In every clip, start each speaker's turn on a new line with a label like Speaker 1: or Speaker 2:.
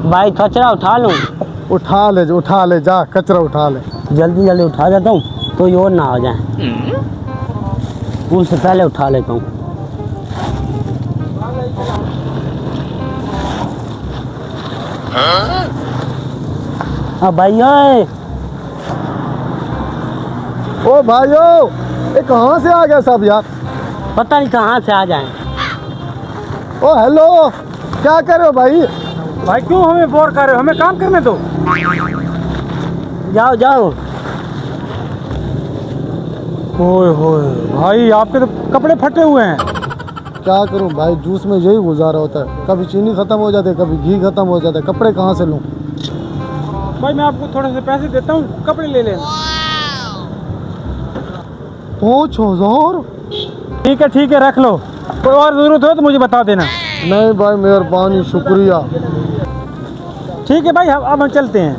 Speaker 1: भाई कचरा उठा लूं?
Speaker 2: उठा ले जा, कचरा उठा ले।
Speaker 1: जल्दी जल्दी उठा जाता हूँ, कोई और ना आ जाए। उनसे पहले उठा लेता हूँ। हाँ भाई
Speaker 2: ओ भाइयों, ये कहाँ से आ गया सब यार?
Speaker 1: पता नहीं कहाँ से आ जाए।
Speaker 2: ओ हेलो, क्या कर रहे हो भाई?
Speaker 3: भाई क्यों हमें बोर कर रहे हो, हमें काम करने दो।
Speaker 1: जाओ जाओ।
Speaker 3: ओए होए भाई, आपके तो कपड़े फटे हुए हैं।
Speaker 2: क्या करूं भाई, जूस में यही गुजारा होता है। कभी चीनी खत्म हो जाती है, कभी घी खत्म हो जाता है। कपड़े कहाँ से लूं?
Speaker 3: भाई मैं आपको थोड़े से पैसे देता हूँ, कपड़े ले लेना।
Speaker 2: 5000?
Speaker 3: ठीक है रख लो, कोई और ज़रूरत हो तो मुझे बता देना।
Speaker 2: नहीं भाई, मेहरबानी, शुक्रिया।
Speaker 3: ठीक है भाई, अब हम चलते हैं।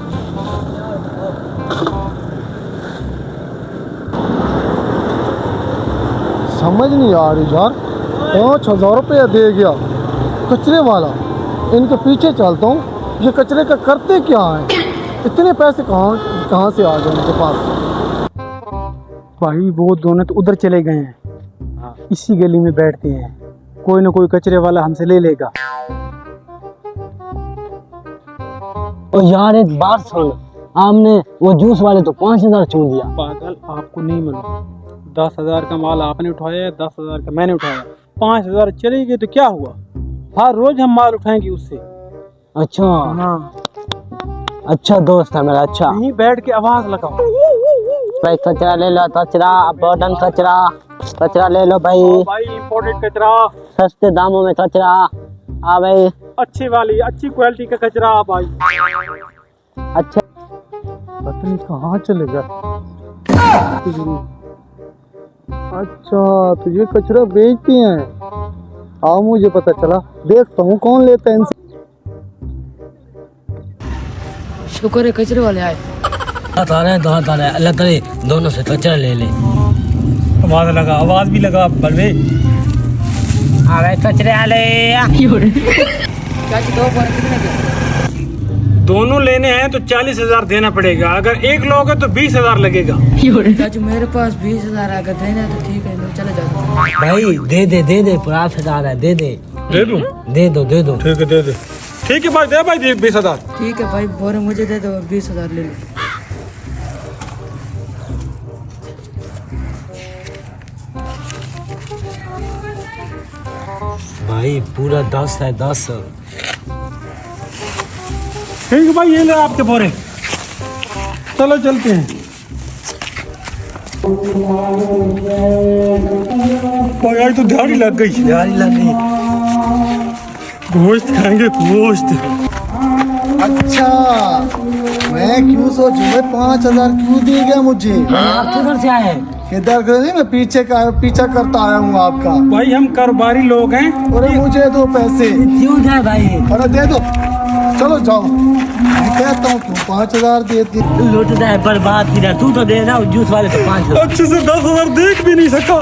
Speaker 2: समझ नहीं आ रही यार, 5000 रुपया दे गया कचरे वाला। इनके पीछे चलता हूँ, ये कचरे का करते क्या है? इतने पैसे कहाँ से आ गए इनके पास?
Speaker 3: भाई वो दोनों तो उधर चले गए हैं, इसी गली में बैठते हैं। कोई ना कोई कचरे वाला हमसे ले लेगा।
Speaker 1: ओ यार एक बात सुन, आपने वो जूस वाले तो 5000 चू दिया।
Speaker 3: पागल, आपको नहीं मालूम, 10,000 का माल आपने उठाया, 10,000 का मैंने उठाया। 5,000 चले गए तो क्या हुआ? हर रोज हम माल उठाएंगे उससे।
Speaker 1: अच्छा
Speaker 3: हाँ,
Speaker 1: अच्छा दोस्त है मेरा। अच्छा
Speaker 3: यहीं बैठ के आवाज लगाओ।
Speaker 1: भाई कचरा ले लो, कचरा बॉटन कचरा ले लो भाई।
Speaker 3: भाई इंपोर्टेड कचरा,
Speaker 1: सस्ते दामों में कचरा। हाँ भाई,
Speaker 3: अच्छी क्वालिटी का कचरा भाई।
Speaker 1: अच्छा
Speaker 2: पता नहीं कहाँ चले गए। अच्छा, तो ये कचरा बेचती हैं। हाँ मुझे पता चला, देखता हूँ कौन लेता है इनसे।
Speaker 4: शुक्र है कचरे वाले आए।
Speaker 1: अल्लाह करे दोनों से कचरा ले ले।
Speaker 3: आवाज भी लगा बलवे।
Speaker 1: आ गए कचरे वाले।
Speaker 4: चाची 2 बार कितने के?
Speaker 3: दोनों लेने हैं तो 40,000 देना पड़ेगा। अगर एक लोगे तो 20,000 लगेगा।
Speaker 4: चाची मेरे पास 20,000 अगर देना है तो ठीक है, मैं चले जाऊँ।
Speaker 1: भाई दे दे प्रॉफिट आ रहा है, दे
Speaker 3: दूं?
Speaker 1: दे दो
Speaker 3: ठीक है दे दे। ठीक है भाई, दे भाई 20,000।
Speaker 4: ठीक है भाई, बोरे मुझे दे दो, 20,000 ले लो।
Speaker 1: भाई पूरा 10 है 10।
Speaker 3: ठीक है भाई, ये ले आपके बोरे। चलो चलते हैं। भाई तो दिहाड़ी लग गई। गोश्त खाएंगे, गोश्त।
Speaker 2: अच्छा, मैं क्यों सोचूं भाई 5000 क्यों दिए गया मुझे?
Speaker 1: आप किधर से आए?
Speaker 2: इधर कर नहीं, मैं पीछा करता आया हूँ आपका।
Speaker 3: भाई हम कारोबारी लोग हैं।
Speaker 2: अरे मुझे दो पैसे।
Speaker 1: क्यों जाए भाई?
Speaker 2: अरे दे दो, चलो जाओ। मैं कहता हूँ क्यों 5000 देती?
Speaker 1: लूट जाए बर्बाद की, तू तो देना, जूस वाले तो 5।
Speaker 3: अच्छे से 10,000 देख भी नहीं सका।